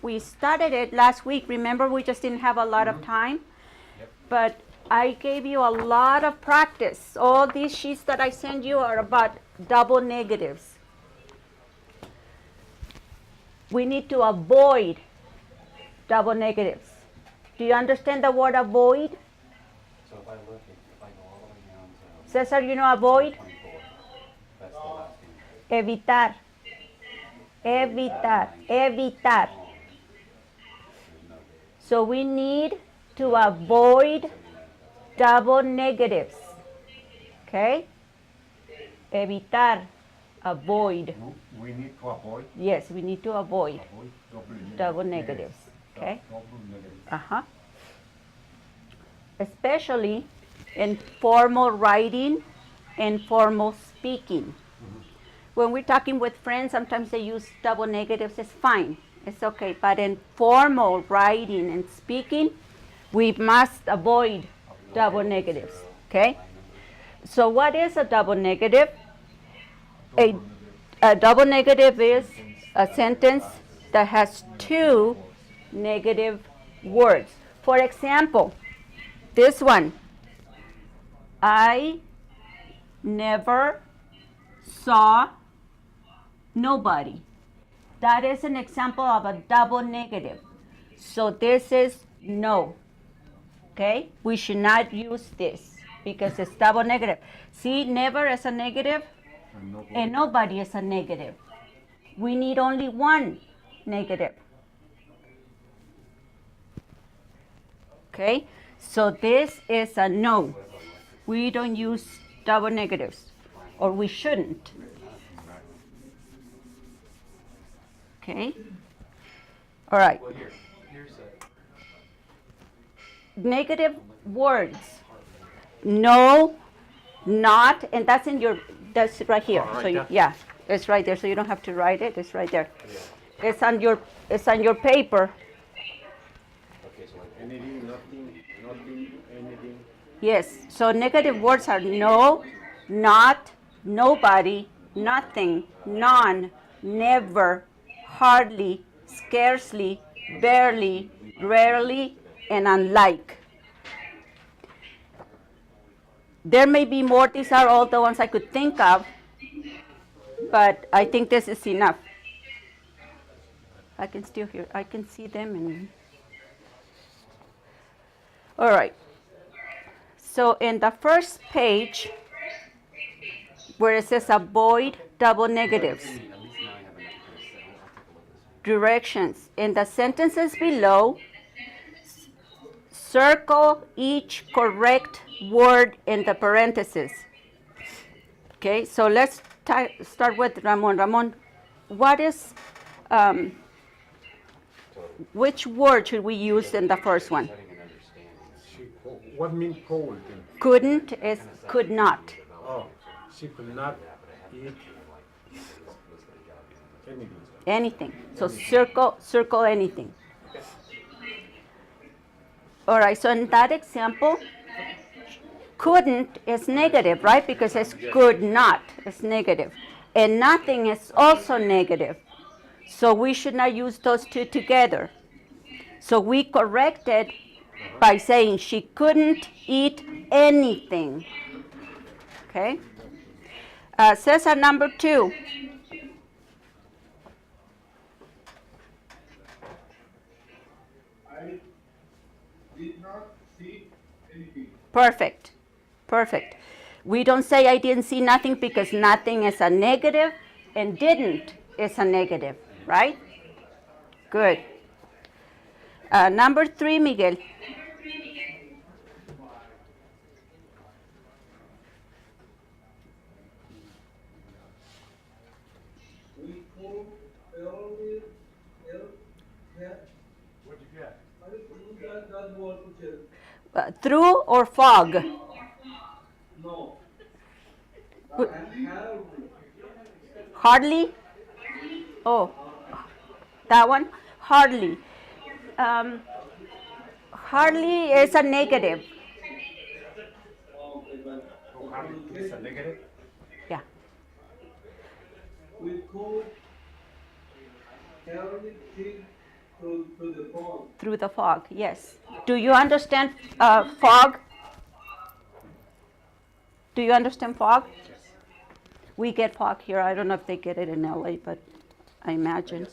We started it last week. Remember, we just didn't have a lot of time. But I gave you a lot of practice. All these sheets that I send you are about double negatives. We need to avoid double negatives. Do you understand the word avoid? So if I go all the way down to Cesar, you know avoid? 24, that's the last thing. Evitar. Evitar. Evitar. So we need to avoid double negatives. Okay? Evitar. Avoid. We need to avoid. Yes, we need to avoid double negatives. Okay? Double negatives. Uh-huh. Especially in formal writing and formal speaking. When we're talking with friends, sometimes they use double negatives. It's fine. It's okay. But in formal writing and speaking, we must avoid double negatives. Okay? So what is a double negative? A double negative is a sentence that has two negative words. For example, this one, I never saw nobody. That is an example of a double negative. So this is no. Okay? We should not use this because it's double negative. See, never is a negative and nobody is a negative. We need only one negative. Okay? So this is a no. We don't use double negatives, or we shouldn't. Okay? All right. Negative words. No, not, and that's in your, that's right here. So you, yeah, it's right there. So you don't have to write it. It's right there. It's on your paper. Anything, nothing, anything. Yes. So negative words are no, not, nobody, nothing, none, never, hardly, scarcely, barely, rarely, and unlike. There may be more. These are all the ones I could think of, but I think this is enough. I can still hear. I can see them. And all right. So in the first page, where it says avoid double negatives, directions. In the sentences below, circle each correct word in the parentheses. Okay, so let's start with Ramon. Ramon, what is, which word should we use in the first one? What means cold? Couldn't is could not. Oh, she could not eat anything. Anything. So circle anything. All right, so in that example, couldn't is negative, right? Because it's could not, it's negative. And nothing is also negative. So we should not use those two together. So we corrected by saying she couldn't eat anything. Okay? Cesar, number 2. I did not see anything. Perfect. Perfect. We don't say I didn't see nothing because nothing is a negative and didn't is a negative, right? Good. Number 3, Miguel. We call What'd you get? I think that word, teacher. Through or fog? No. Wh- Have Hardly? Oh, that one? Hardly. Hardly is a negative. So hardly is a negative? Yeah. We could carry it through the fog. Through the fog, yes. Do you understand fog? Do you understand fog? We get fog here. I don't know if they get it in LA, but I imagine.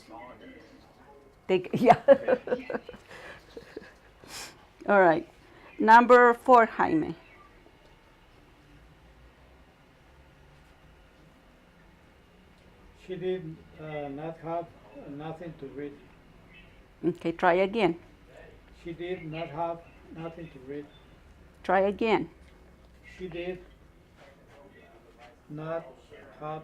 Yeah. All right. Number 4, Jaime. She did not have nothing to read. Okay, try again. She did not have nothing to read. Try again. She did not have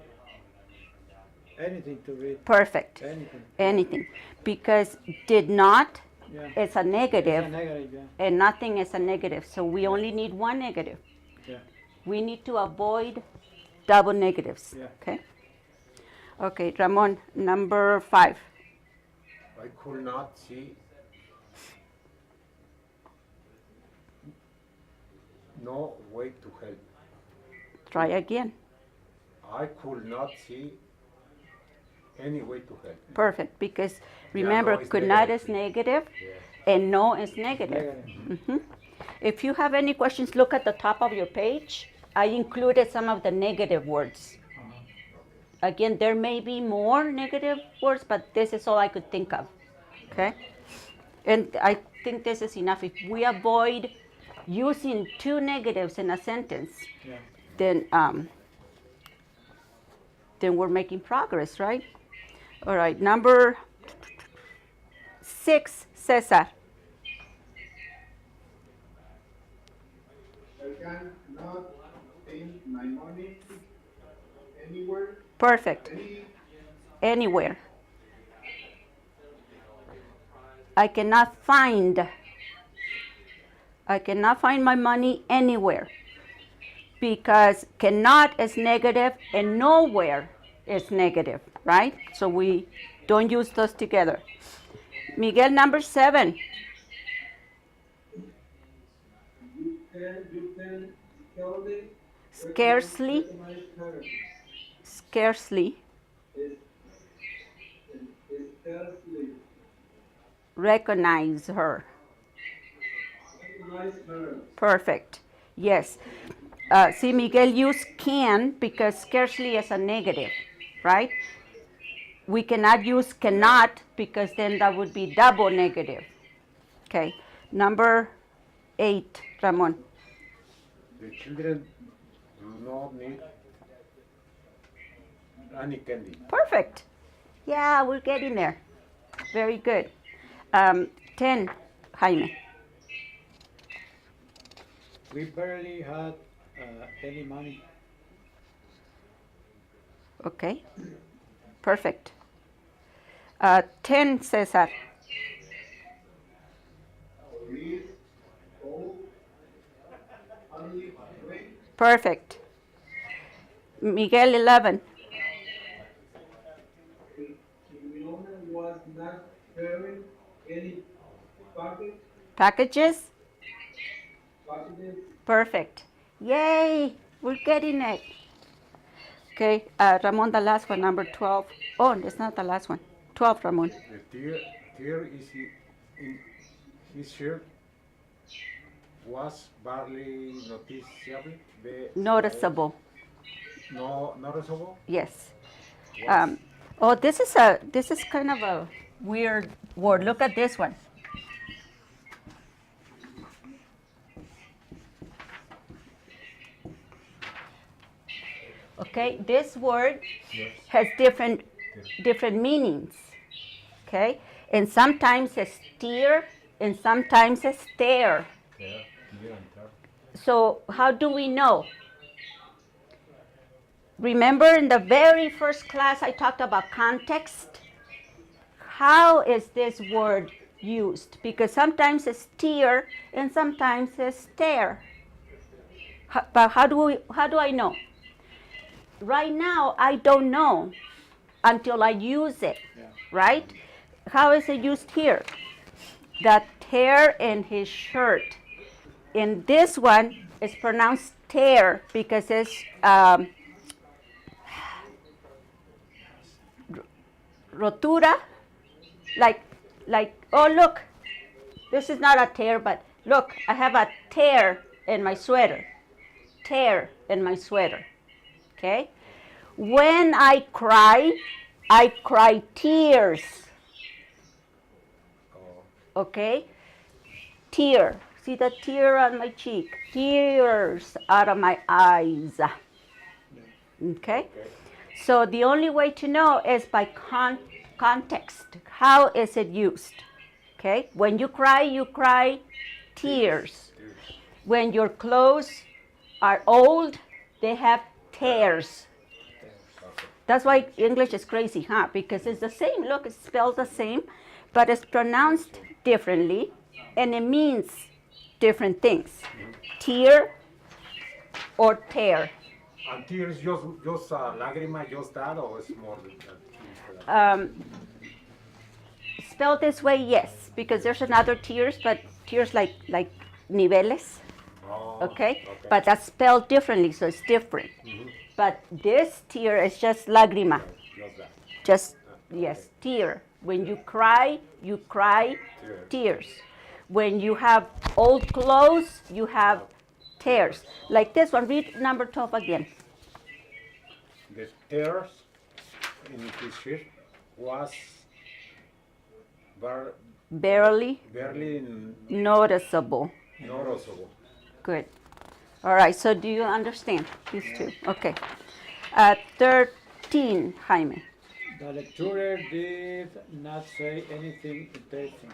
anything to read. Perfect. Anything. Anything. Because did not Yeah. is a negative, It's a negative, yeah. and nothing is a negative. So we only need one negative. Yeah. We need to avoid double negatives. Yeah. Okay? Okay, Ramon, number 5. I could not see no way to help. Try again. I could not see any way to help. Perfect, because remember, no is could not negative. is negative, Yeah. and no is negative. Negative. If you have any questions, look at the top of your page. I included some of the negative words. Again, there may be more negative words, but this is all I could think of. Okay? And I think this is enough. If we avoid using 2 negatives in a sentence, Yeah. then we're making progress, right? All right, number 6, Cesar. I cannot spend my money anywhere. Perfect. Anywhere. I cannot find my money anywhere, because cannot is negative and nowhere is negative, right? So we don't use those together. Miguel, number 7. You can Scarcely. recognize her. Scarcely Scarcely recognize her. recognize her. Perfect. Yes. See, Miguel used can because scarcely is a negative, right? We cannot use cannot because then that would be double negative. Okay. Number 8, Ramon. The children do not need any candy. Perfect. Yeah, we're getting there. Very good. 10, Jaime. We barely had any money. Okay. Perfect. 10, Cesar. Read, hold, only wait. Perfect. Miguel, 11. The owner was not carrying any Packages? packages. Perfect. Yay! We're getting it. Okay, Ramon, the last one, number 12. Oh, it's not the last one. 12, Ramon. The tear is in his shirt was barely noticeable. Noticeable. No noticeable. Yes. Was. Oh, this is kind of a weird word. Look at this one. Okay, this word has different meanings. Okay, and sometimes it's steer and sometimes it's stare. So how do we know? Remember in the very first class I talked about context? How is this word used? Because sometimes it's steer and sometimes it's stare. But how do I know? Right now I don't know until I use it, right? How is it used here? The tear in his shirt. In this one, it's pronounced tear because it's rotura, like, oh look, this is not a tear, but look, I have a tear in my sweater. Tear in my sweater. Okay? When I cry tears. Okay? Tear. See the tear on my cheek? Tears out of my eyes. Okay? So the only way to know is by context. How is it used? Okay? When you cry tears. When your clothes are old, they have tears. That's why English is crazy, huh? Because it's the same. Look, it's spelled the same, but it's pronounced differently, and it means different things. Tear or tear. And tears just lágrima, just that, or it's more than that? Spelled this way, yes, because there's another tears, but tears like niveles. Oh, Okay? But that's spelled differently, so it's different. But this tear is just lágrima. Just that. Just, yes, tear. When you cry tears. When you have old clothes, you have tears. Like this one, read number 12 again. The tears in his shirt was Barely barely noticeable. noticeable. Good. All right, so do you understand these two? Okay. 13, Jaime. The lecturer did not say anything interesting.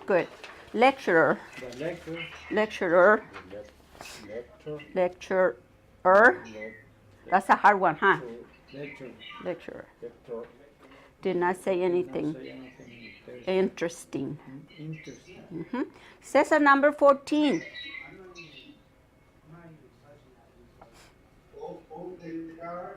Good. Lecturer. The lecturer, Lecturer. lecture, Lecturer. That's a hard one, huh? lecture, Lecturer. lecture, Did not say not anything say anything interesting. interesting. Cesar, number 14. Open car.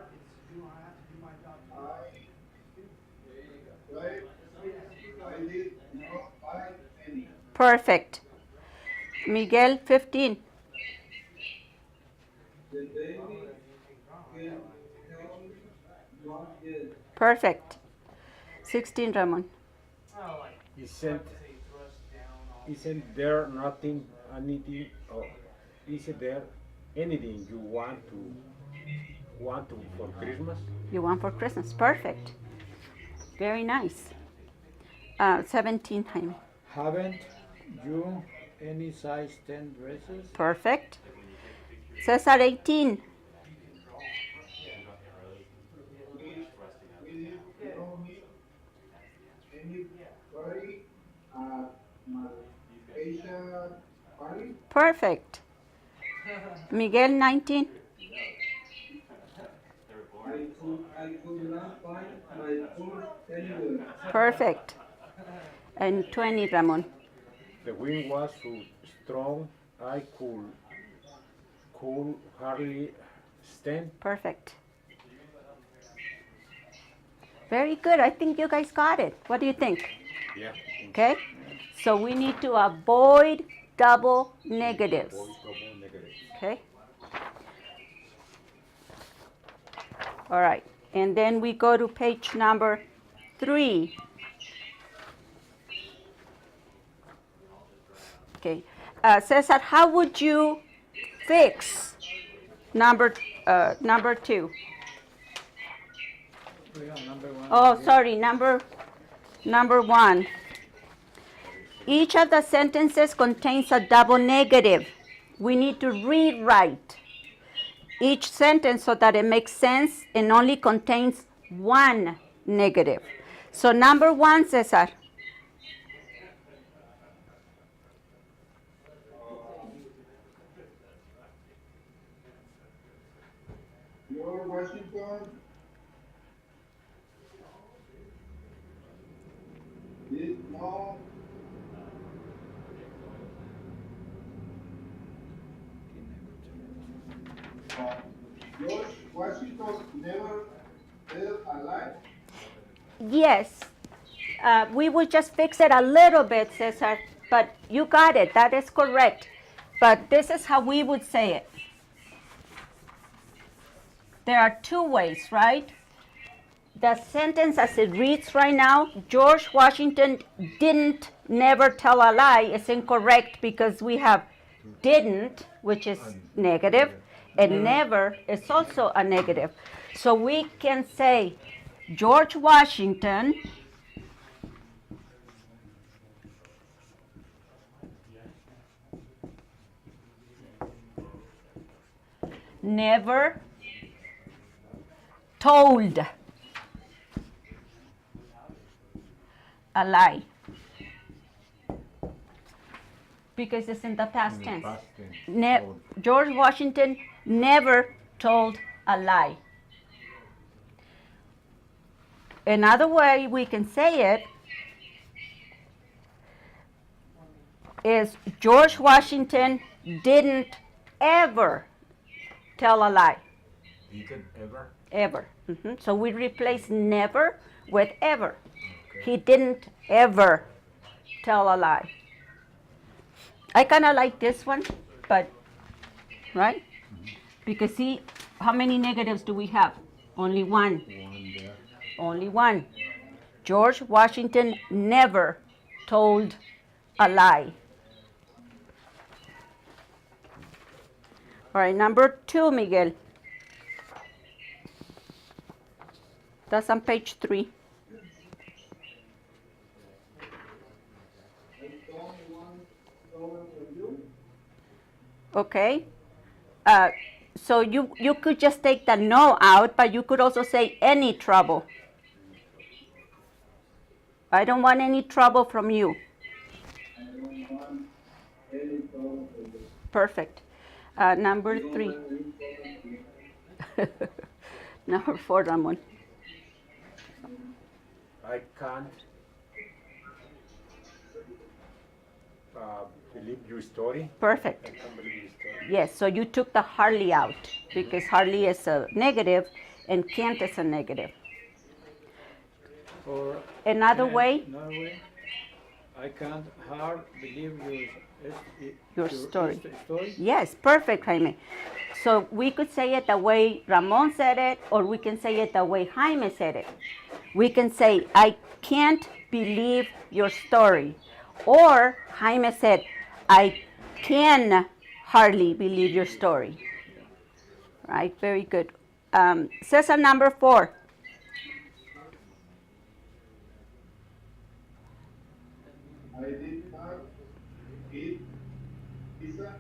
I did not buy any. Perfect. Miguel, 15. The baby can tell me what is. Perfect. 16, Ramon. Isn't there nothing, anything, or isn't there anything you want to for Christmas? You want for Christmas. Perfect. Very nice. 17, Jaime. Haven't you any size 10 dresses? Perfect. Cesar, 18. Anybody at my Asia party? Perfect. Miguel, 19. I could not find my purse anywhere. Perfect. And 20, Ramon. The wind was so strong I could hardly stand. Perfect. Very good. I think you guys got it. What do you think? Yeah. Okay? So we need to avoid double negatives. Double negative. Okay? All right. And then we go to page number 3. Okay. Cesar, how would you fix number 2? We have number one. Oh, sorry, number 1. Each of the sentences contains a double negative. We need to rewrite each sentence so that it makes sense and only contains one negative. So number 1, Cesar. George Washington did not George Washington never felt alive. Yes. We will just fix it a little bit, Cesar, but you got it. That is correct. But this is how we would say it. There are 2 ways, right? the sentence as it reads right now, George Washington didn't never tell a lie, is incorrect because we have didn't, which is negative, and never is also a negative. So we can say George Washington never told a lie. Because it's in the past tense. George Washington never told a lie. Another way we can say it is George Washington didn't ever tell a lie. Didn't ever? Ever. So we replace never with ever. He didn't ever tell a lie. I kind of like this one, but, right? Because see, how many negatives do we have? Only one. One there. Only one. George Washington never told a lie. All right, number 2, Miguel. That's on page 3. Okay. So you could just take the no out, but you could also say any trouble. I don't want any trouble from you. Perfect. Number 3. Number 4, Ramon. I can't believe your story. Perfect. I can't believe your story. Yes, so you took the hardly out because hardly is a negative and can't is a negative. Or Another way, I can't hard believe your story. story. Yes, perfect, Jaime. So we could say it the way Ramon said it, or we can say it the way Jaime said it. We can say, I can't believe your story. Or Jaime said, I can hardly believe your story. Right, very good. Cesar, number 4. I did not eat pizza.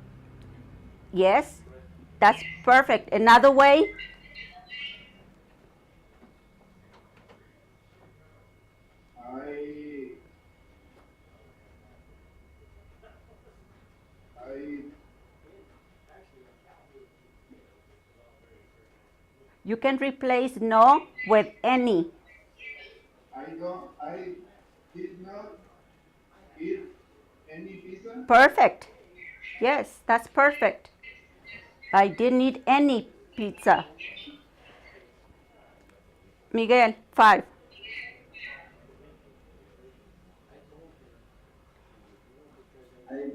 Yes, that's perfect. Another way, you can replace no with any. I did not eat any pizza. Perfect. Yes, that's perfect. I didn't eat any pizza. Miguel, 5. I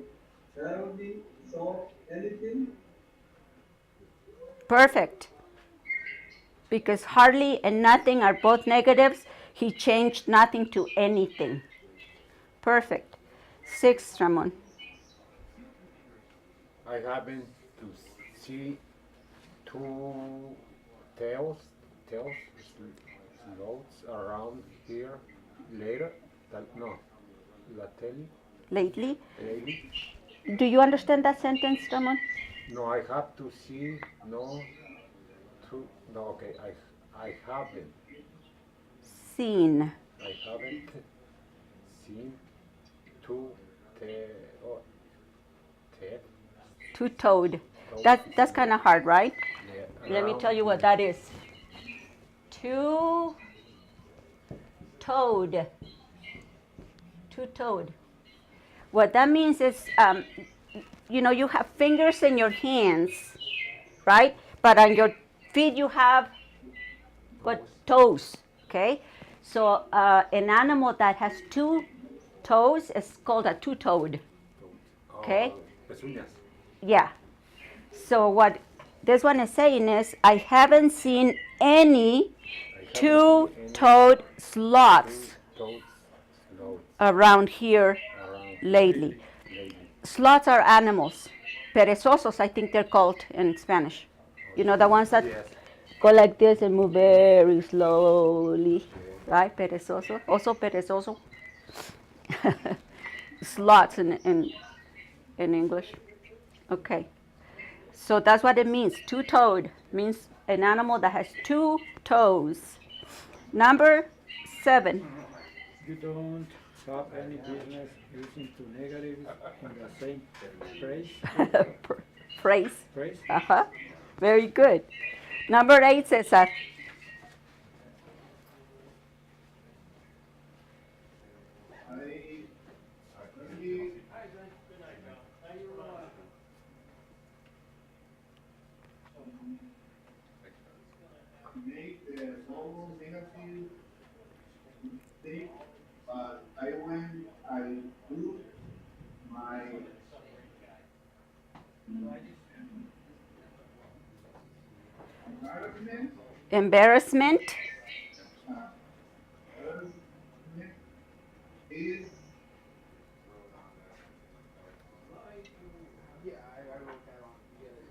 rarely saw anything. Perfect. Because hardly and nothing are both negatives, he changed nothing to anything. Perfect. 6, Ramon. I happen to see 2 tails, floats around here later. Lately. Lately. Do you understand that sentence, Ramon? No, I have to see, okay, I haven't Seen. seen 2 Two-toed. That's kind of hard, right? Let me tell you what that is. Two-toed. Two-toed. What that means is, you have fingers in your hands, right? But on your feet you have what? Toes, okay? So an animal that has 2 toes is called a two-toed, okay? Pezuñas. Yeah. So what this one is saying is, I haven't seen any two-toed sloths Toads, sloths, around here around lately. lately. Sloths are animals. Perezosos, I think they're called in Spanish. You know, the ones that Yes. go like this and move very slowly, right? Perezoso, also perezoso. Sloths in English. Okay. So that's what it means. Two-toed means an animal that has two toes. Number 7. You don't have any business using two negatives in the same phrase. Phrase. Phrase. Uh-huh. Very good. Number 8, Cesar. Make the double negative mistake, but when I do my environment, Embarrassment. is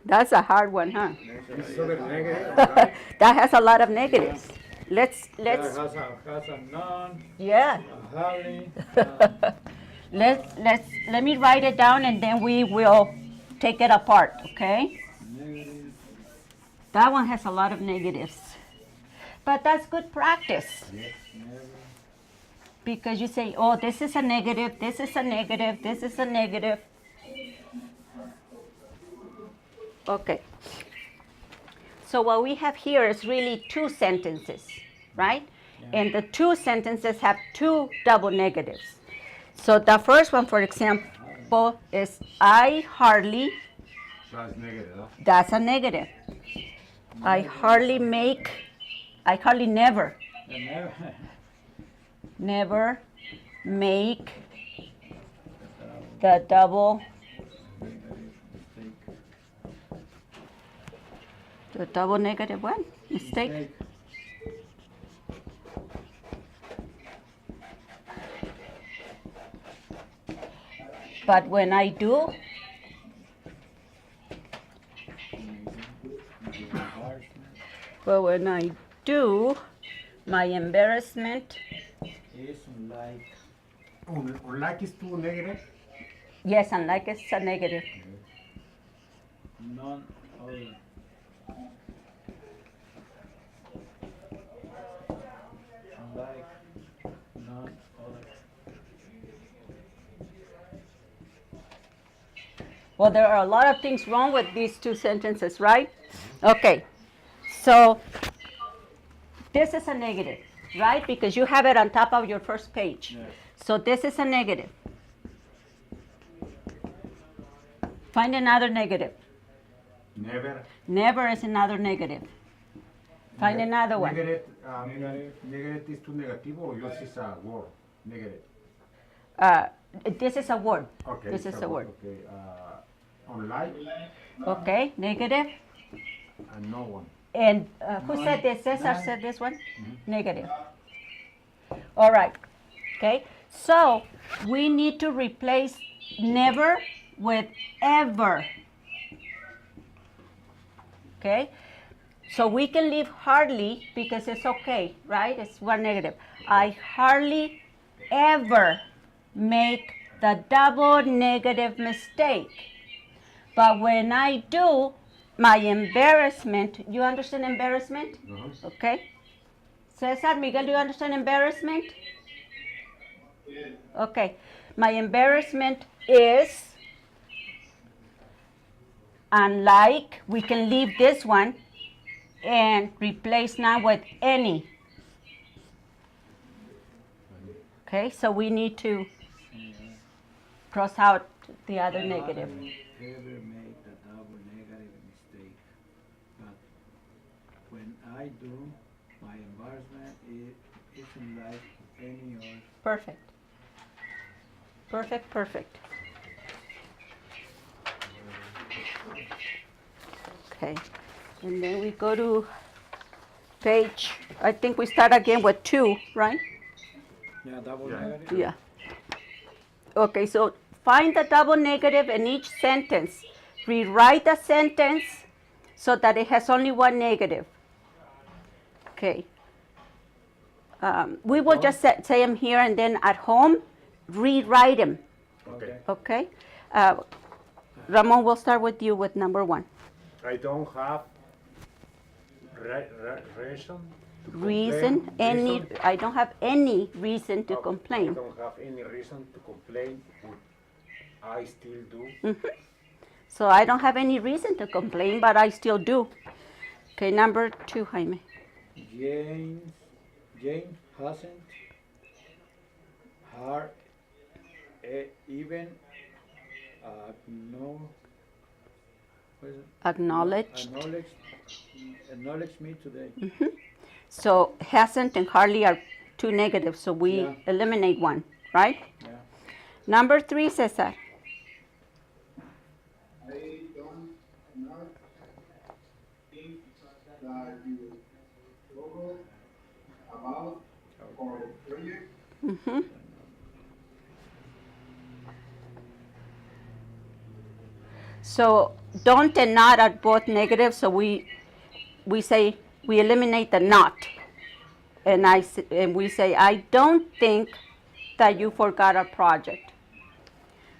That's a hard one, huh? This is other negative, right? That has a lot of negatives. Let's That has a none, yeah. a hardly, Let me write it down and then we will take it apart, okay? negative. That one has a lot of negatives. But that's good practice. Never. Because you say, oh, this is a negative, this is a negative, this is a negative. Okay. So what we have here is really 2 sentences, right? Yeah. And the 2 sentences have 2 double negatives. So the first one, for example, is I hardly, That's negative, huh? that's a negative. I hardly never, And never. never make the double, Mistake. the double negative one, mistake. But when I do, but when I do, my embarrassment, Is like Unlike is 2 negative? yes, unlike it's a negative. none other. Unlike none other. Well, there are a lot of things wrong with these 2 sentences, right? Okay, so this is a negative, right? Because you have it on top of your first page. Yes. So this is a negative. Find another negative. Never. Never is another negative. Find another one. Negative, Negative. negative is 2 negative or yours is a word? Negative. This is a word. Okay. This is a word. Okay. Unlike Okay, negative. and no one. And who said this? Cesar None. said this one? Negative. All right. Okay. So we need to replace never with ever. Okay. So we can leave hardly because it's okay, right? It's one negative. I hardly ever make the double negative mistake. But when I do, my embarrassment, you understand embarrassment? Okay. Cesar, Miguel, do you understand embarrassment? Okay. My embarrassment is, unlike, we can leave this one and replace now with any. Okay, so we need to cross out the other negative. Ever make the double negative mistake, but when I do, my embarrassment isn't like any other. Perfect. Perfect, perfect. Okay, and then we go to page, I think we start again with 2, right? Yeah, double Yeah. negative. Yeah. Okay, so find the double negative in each sentence. Rewrite the sentence so that it has only one negative. Okay. We will just say them here, and then at home, rewrite them. Okay. Okay? Ramon, we'll start with you with number 1. I don't have reason. Reason, any, I don't have any reason to I complain. don't have any reason to complain, but I still do. So I don't have any reason to complain, but I still do. Okay, number 2, Jaime. James hasn't hard even what is it? Acknowledged. Acknowledge me today. So hasn't and hardly are 2 negatives, so we Yeah. eliminate 1, right? Yeah. Number 3, Cesar. I don't not think that you struggle about our project. So don't and not are both negative, so we say we eliminate the not. And we say, I don't think that you forgot a project.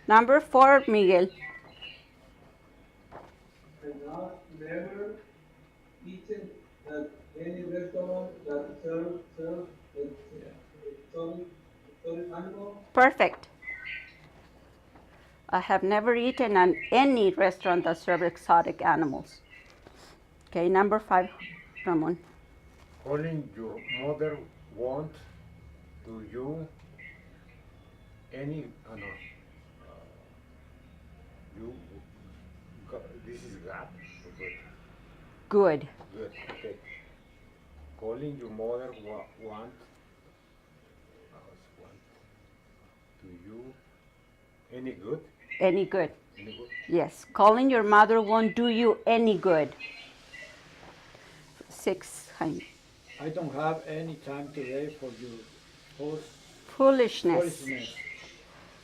Number 4, Miguel. And not never eaten at any restaurant that serves exotic animal. Perfect. I have never eaten at any restaurant that serves exotic animals. Okay, number 5, Ramon. Calling your mother want do you any no you this is God. Good. Good. Okay. Calling your mother want do you any good? Any good? Any good? Yes. Calling your mother won't do you any good. 6, Jaime. I don't have any time today for your Foolishness. foolishness.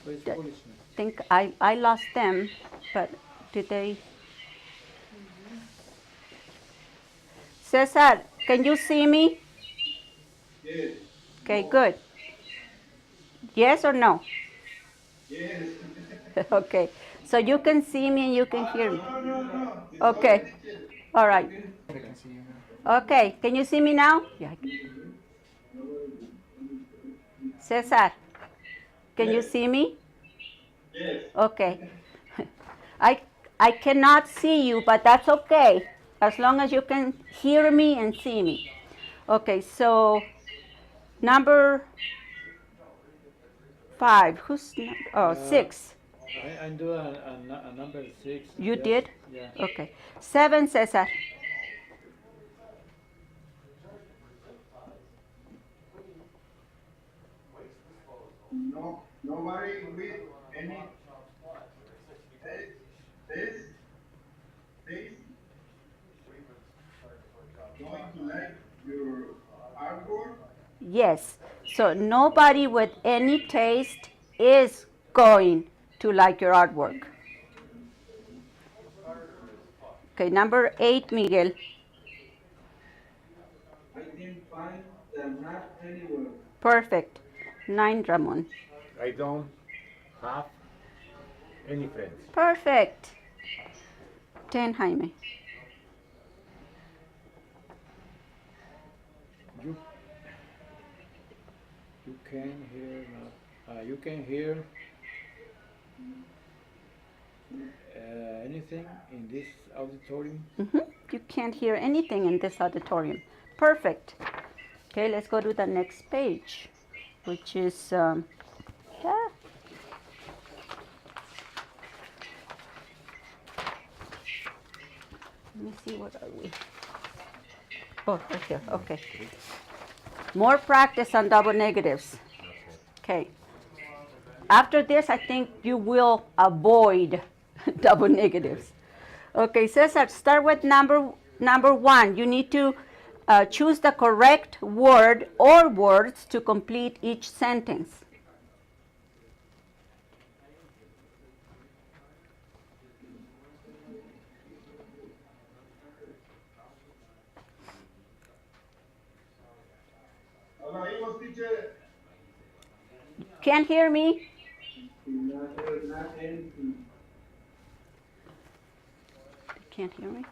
What is That- foolishness? Think I lost them, but did they? Cesar, can you see me? Yes. Okay, good. Yes or no? Yes. Okay. So you can see me and you can hear me. No. Okay. All right. Okay. Can you see me now? Yeah. Cesar, can you see me? Yes. Okay. I cannot see you, but that's okay, as long as you can hear me and see me. Okay, so number 5. Who's number? 6. I do a number 6. You yes, did? Yeah. Okay. 7, Cesar. No. Nobody with any taste going to like your artwork. Yes. So nobody with any taste is going to like your artwork. Okay, number 8, Miguel. I can find them not anywhere. Perfect. 9, Ramon. I don't have any friends. Perfect. 10, Jaime. You can hear anything in this auditorium. You can't hear anything in this auditorium. Perfect. Okay, let's go to the next page, which is, Let me see, what are we? Oh, right here, okay. More practice on double negatives. Okay. After this, I think you will avoid double negatives. Okay, Cesar, start with number 1. You need to choose the correct word or words to complete each sentence. Can't hear me? Not anything. Can't hear me?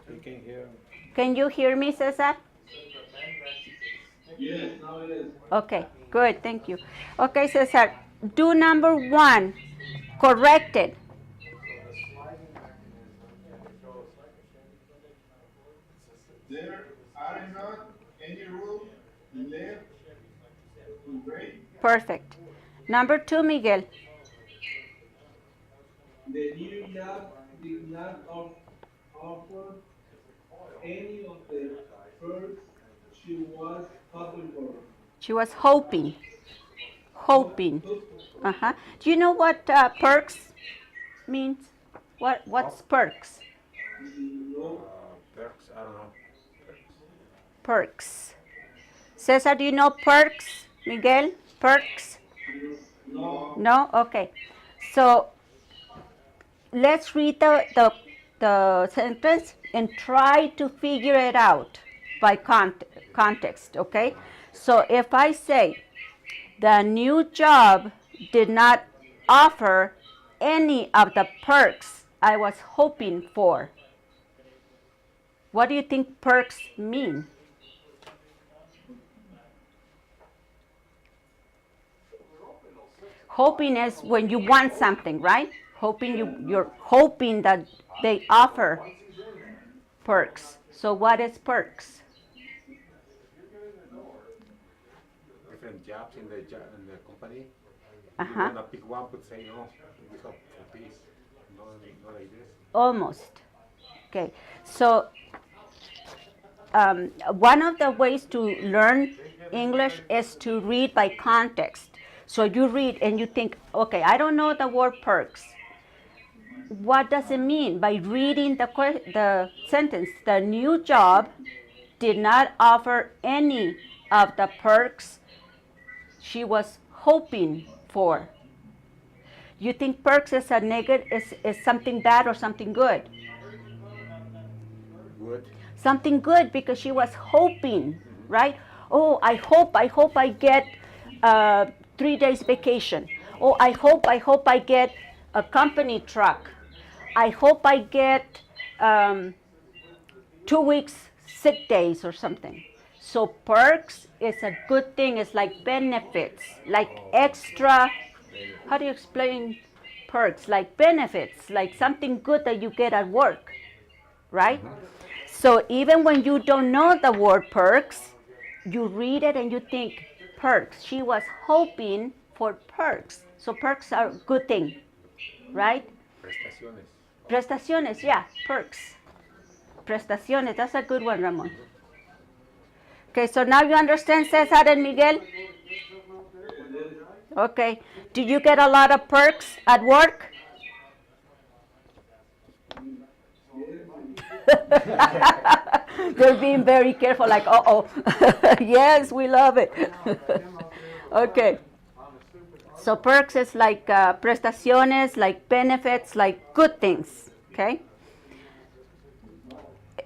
You can hear. Can you hear me, Cesar? Yes, now it is. Okay, good, thank you. Okay, Cesar, do number 1, corrected. There are not any rules left to break. Perfect. Number 2, Miguel. The new job did not offer any of the perks she was hoping for. She was hoping. Hoping. Uh-huh. Do you know what perks means? What's perks? No, Perks, I don't know. Perks. Cesar, do you know perks? Miguel, perks? no, No? Okay. So let's read the sentence and try to figure it out by context, okay? So if I say, the new job did not offer any of the perks I was hoping for. What do you think perks mean? Hoping is when you want something, right? You're hoping that they offer perks. So what is perks? Different jobs in the company. Uh-huh. You wanna pick one, but say no. We have for this. No, not like this. Almost. Okay. So one of the ways to learn English is to read by context. So you read and you think, okay, I don't know the word perks. What does it mean? By reading the sentence, the new job did not offer any of the perks she was hoping for. You think perks is a negative, is something bad or something good? Good. Something good because she was hoping, right? Oh, I hope I get 3 days vacation. Oh, I hope I get a company truck. I hope I get 2 weeks sick days or something. So perks is a good thing. It's like benefits, like extra. How do you explain perks? Like benefits, like something good that you get at work, right? So even when you don't know the word perks, you read it and you think perks. She was hoping for perks. So perks are a good thing, right? Prestaciones. Prestaciones, yeah, perks. Prestaciones, that's a good one, Ramon. Okay, so now you understand Cesar and Miguel? Okay. Do you get a lot of perks at work? They're being very careful, like, uh-oh. Yes, we love it. Okay. So perks is like prestaciones, like benefits, like good things, okay?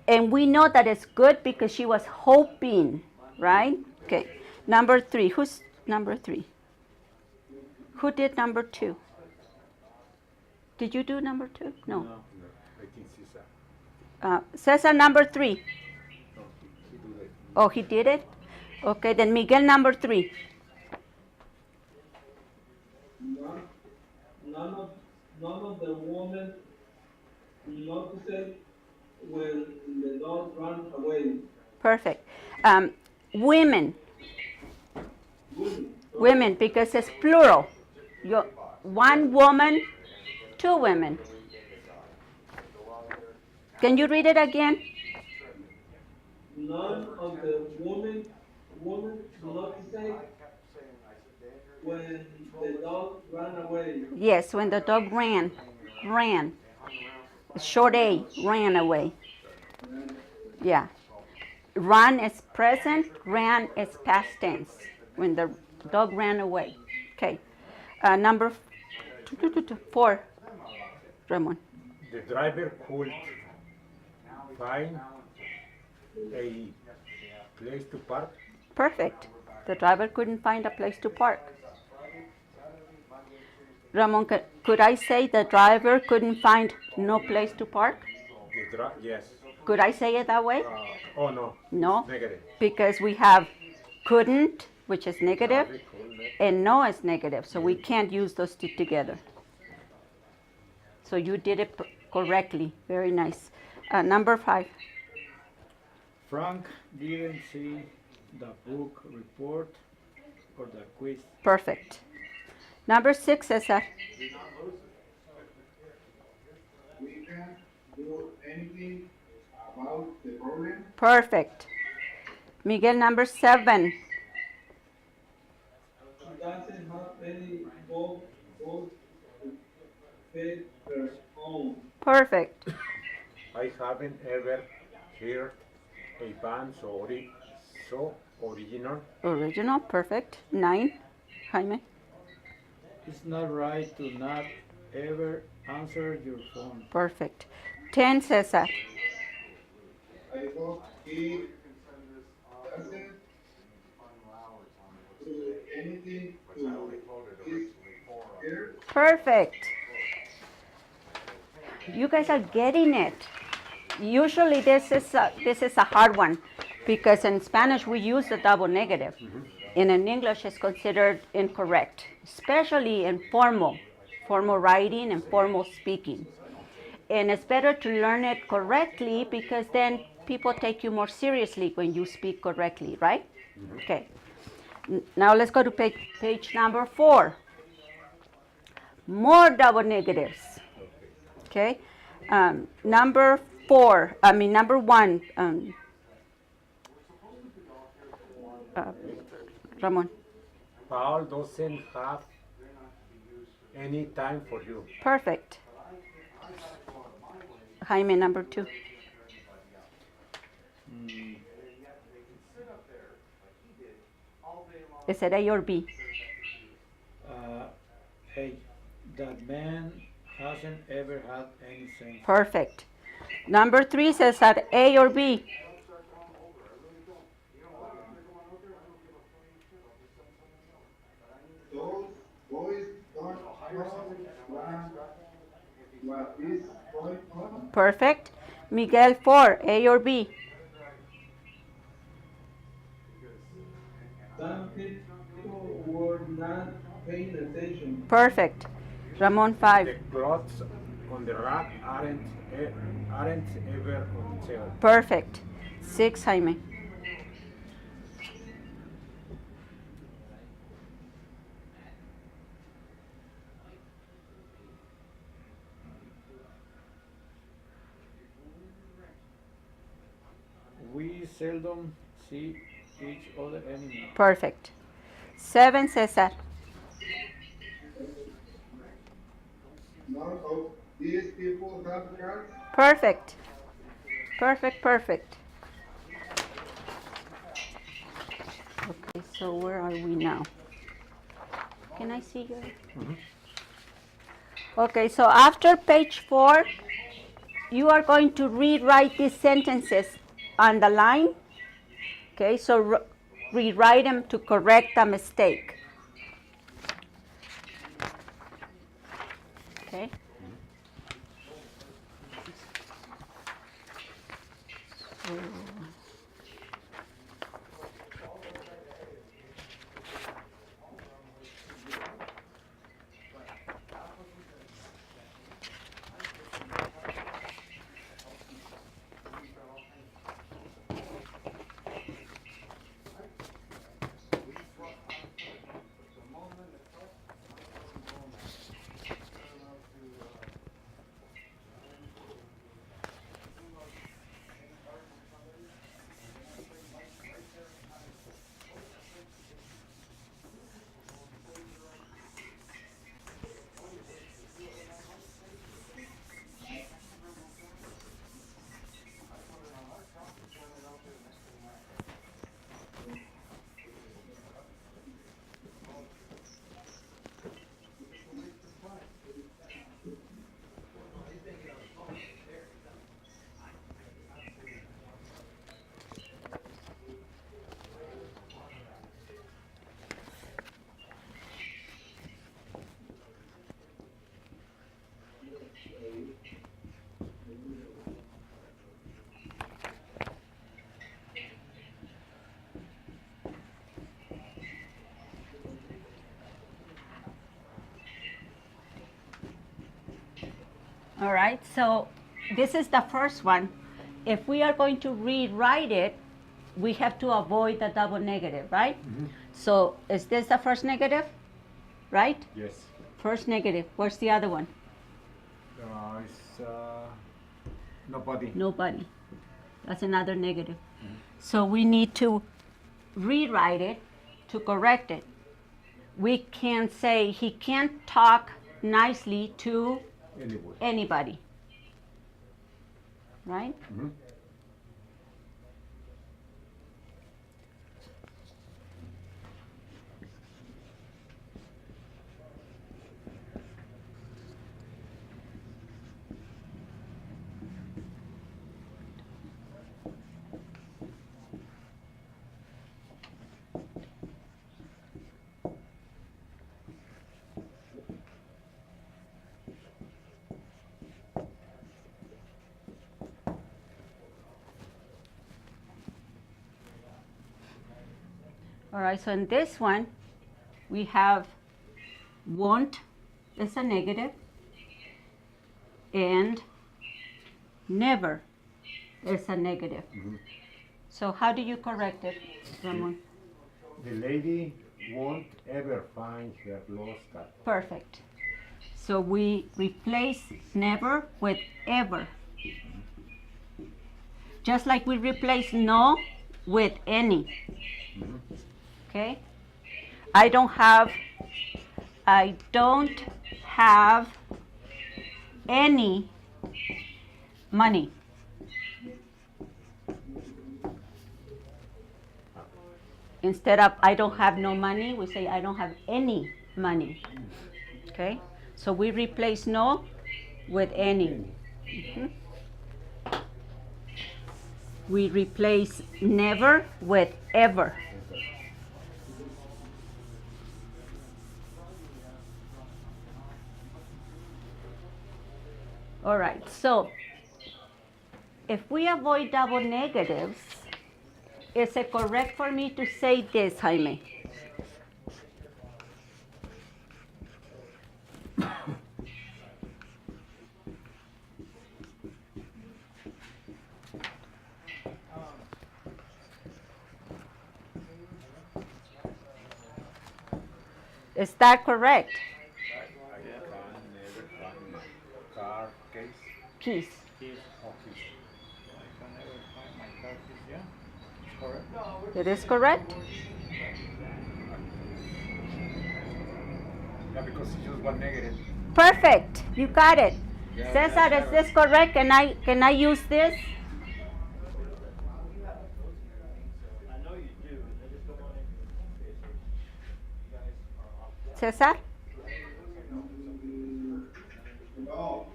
And we know that it's good because she was hoping, right? Okay. Number 3. Who's number 3? Who did number 2? Did you do number 2? No. No, I think Cesar. Cesar, number 3. No, he do that. Oh, he did it? Okay, then Miguel, number 3. None of the women noticed when the dog ran away. Perfect. Women. Women, because it's plural. One woman, 2 women. Can you read it again? None of the women noticed when the dog ran away. Yes, when the dog ran. Short A, ran away. Yeah. Run is present, ran is past tense, when the dog ran away. Okay. Number 4, Ramon. The driver could find a place to park. Perfect. The driver couldn't find a place to park. Ramon, could I say the driver couldn't find no place to park? Yes. Could I say it that way? Oh no. No, Negative. because we have couldn't, which is negative, Driver could and no is negative, so we can't use those two together. So you did it correctly. Very nice. Number 5. Frank didn't see the book report or the quiz. Perfect. Number 6, Cesar. We can't do anything about the problem. Perfect. Miguel, number 7. She doesn't have any boat to feed her own. Perfect. I haven't ever heard a band so original. Original. Perfect. 9. Jaime. It's not right to not ever answer your phone. Perfect. 10, Cesar. I hope he doesn't do anything to his ear. Perfect. You guys are getting it. Usually this is a hard one because in Spanish we use the double negative. And in English it's considered incorrect, especially in formal writing and formal speaking. And it's better to learn it correctly because then people take you more seriously when you speak correctly, right? Okay. Now let's go to page number 4. More double negatives. Okay. Number 1. Ramon. Paul doesn't have any time for you. Perfect. Jaime, number 2. Is it A or B? Hey, that man hasn't ever had any sense. Perfect. Number 3 says that A or B? Those boys don't know what is going on. Perfect. Miguel, 4, A or B? Some people were not paying attention. Perfect. Ramon, 5. The clothes on the rack aren't ever on sale. Perfect. 6, Jaime. We seldom see each other anymore. Perfect. 7, Cesar. None of these people have cars. Perfect. Perfect. Okay, so where are we now? Can I see your? Okay, so after page 4, you are going to rewrite these sentences on the line. Okay, so rewrite them to correct a mistake. Okay. All right, so this is the first one. If we are going to rewrite it, we have to avoid the double negative, right? So is this the first negative, right? Yes. First negative. Where's the other one? It's nobody. Nobody. That's another negative. So we need to rewrite it to correct it. We can say he can't talk nicely to Anyway. anybody. Right? All right, so in this one, we have won't is a negative, and never is a negative. So how do you correct it, Ramon? The lady won't ever find her lost cat. Perfect. So we replace never with ever. Just like we replace no with any. Okay? I don't have any money. Instead of I don't have no money, we say I don't have any money. Okay? So we replace no with any. We replace never with ever. All right, so if we avoid double negatives, is it correct for me to say this, Jaime? Is that correct? I can never find my car case. Keys. Keys. Oh, keys. I can never find my car keys, yeah? Correct? It is correct? Yeah, because it's just one negative. Perfect. You got it. Yeah, Cesar, that's is this correct? Can I use this? I know you do, I just don't want to. Cesar? No,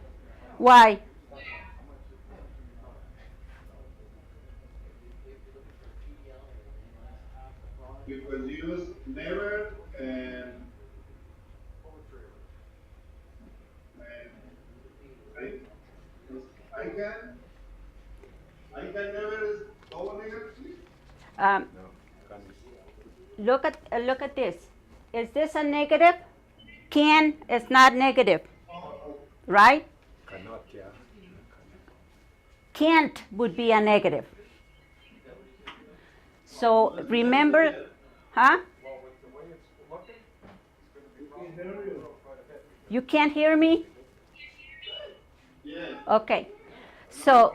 Why? because use never and I can never is double negative. Um, No, can look at this. Is this a negative? Can is not negative, right? cannot, yeah. Can't would be a negative. So remember, huh? You can't hear me? Yeah. Okay. So,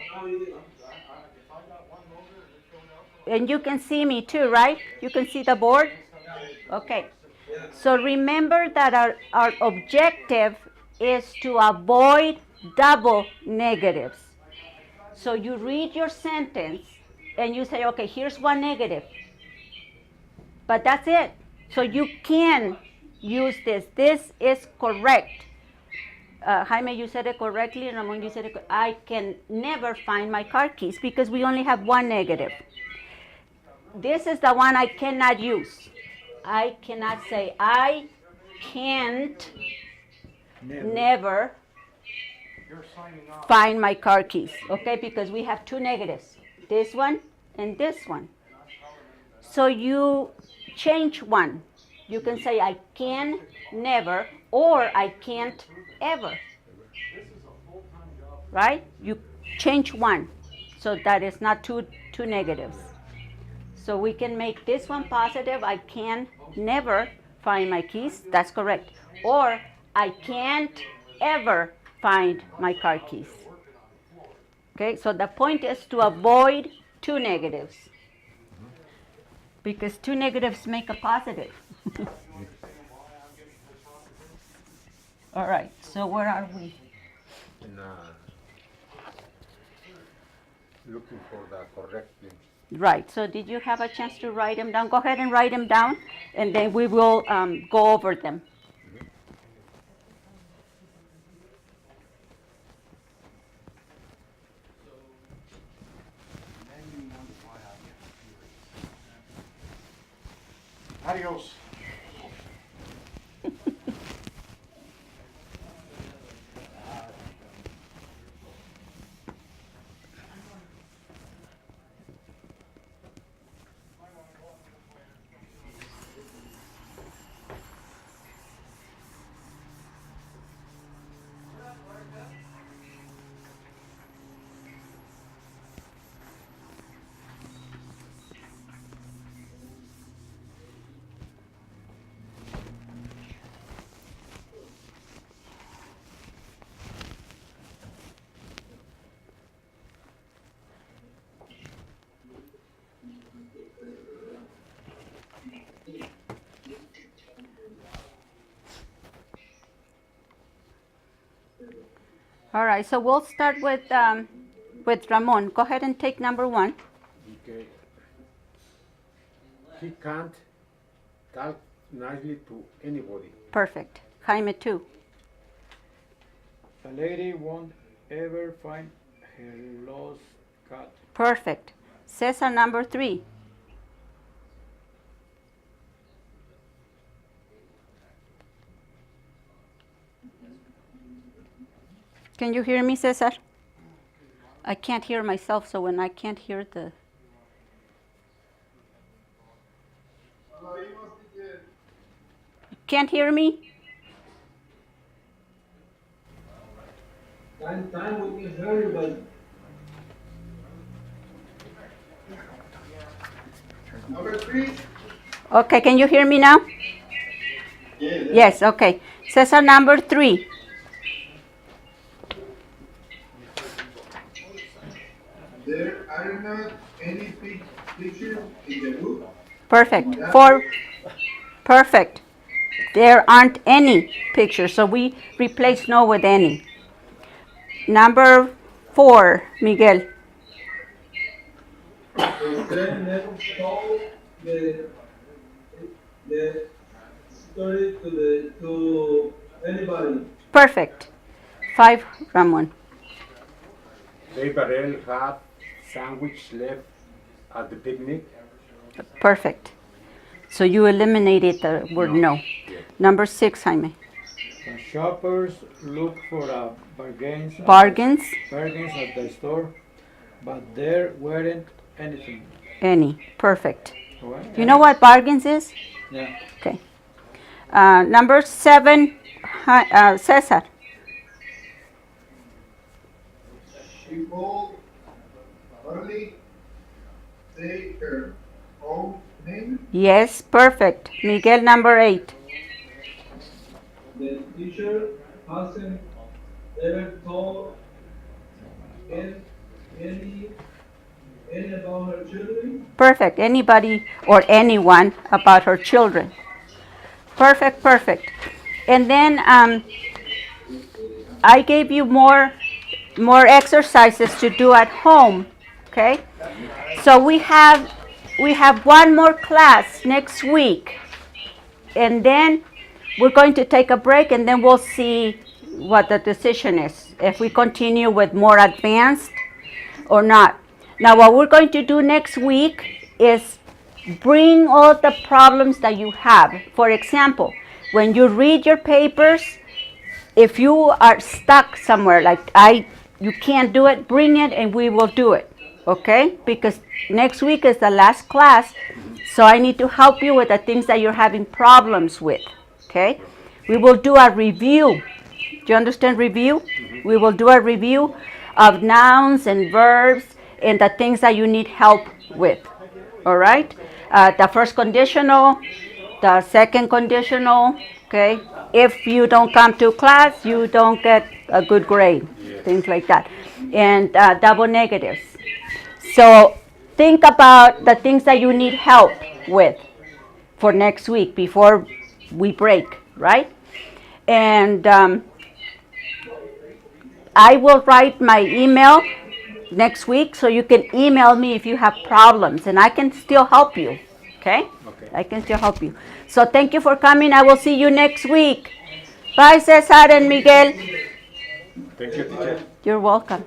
and you can see me too, right? You can see the board? Okay. So remember that our objective is to avoid double negatives. So you read your sentence and you say, okay, here's one negative. But that's it. So you can use this. This is correct. Jaime, you said it correctly. Ramon, you said it. I can never find my car keys because we only have one negative. This is the one I cannot use. I cannot say I can't never find my car keys, okay? Because we have two negatives, this one and this one. So you change one. You can say I can never or I can't ever. right? You change one, so that is not two negatives. So we can make this one positive. I can never find my keys. That's correct. Or I can't ever find my car keys. Okay, so the point is to avoid two negatives, because two negatives make a positive. All right, so where are we? And, looking for the correct thing. Right, so did you have a chance to write them down? Go ahead and write them down, and then we will go over them. Adios. All right, so we'll start with Ramon. Go ahead and take number one. Okay. He can't talk nicely to anybody. Perfect. Jaime, two. A lady won't ever find her lost cat. Perfect. Cesar, number three. Can you hear me, Cesar? I can't hear myself, so when I can't hear the... Can't hear me? Time we can hear you, but number three. Okay, can you hear me now? Yes, okay. Cesar, number three. There are not any pictures in the book. Perfect. Four. Perfect. There aren't any pictures, so we replace no with any. Number four, Miguel. The friend never told the story to anybody. Perfect. Five, Ramon. They barely had sandwich left at the picnic. Perfect. So you eliminated the word no. Number six, Jaime. The shoppers look for bargains. Bargains, Bargains at the store, but there weren't anything. any. Perfect. What? You know what bargains is? Yeah. Okay. Number seven, Cesar. People only say her own name. Yes, perfect. Miguel, number eight. The teacher hasn't ever told any about her children. Perfect. Anybody or anyone about her children. Perfect, perfect. And then I gave you more exercises to do at home. Okay? So we have one more class next week. And then we're going to take a break, and then we'll see what the decision is, if we continue with more advanced or not. Now, what we're going to do next week is bring all the problems that you have. For example, when you read your papers, if you are stuck somewhere, like you can't do it, bring it and we will do it, okay? Because next week is the last class, so I need to help you with the things that you're having problems with, okay? We will do a review. Do you understand review? We will do a review of nouns and verbs and the things that you need help with. All right? The first conditional, the second conditional, okay? If you don't come to class, you don't get a good grade, things like that. And double negatives. So think about the things that you need help with for next week before we break, right? And I will write my email next week so you can email me if you have problems and I can still help you, okay? I can still help you. So thank you for coming. I will see you next week. Bye, Cesar and Miguel. Thank you, teacher. You're welcome.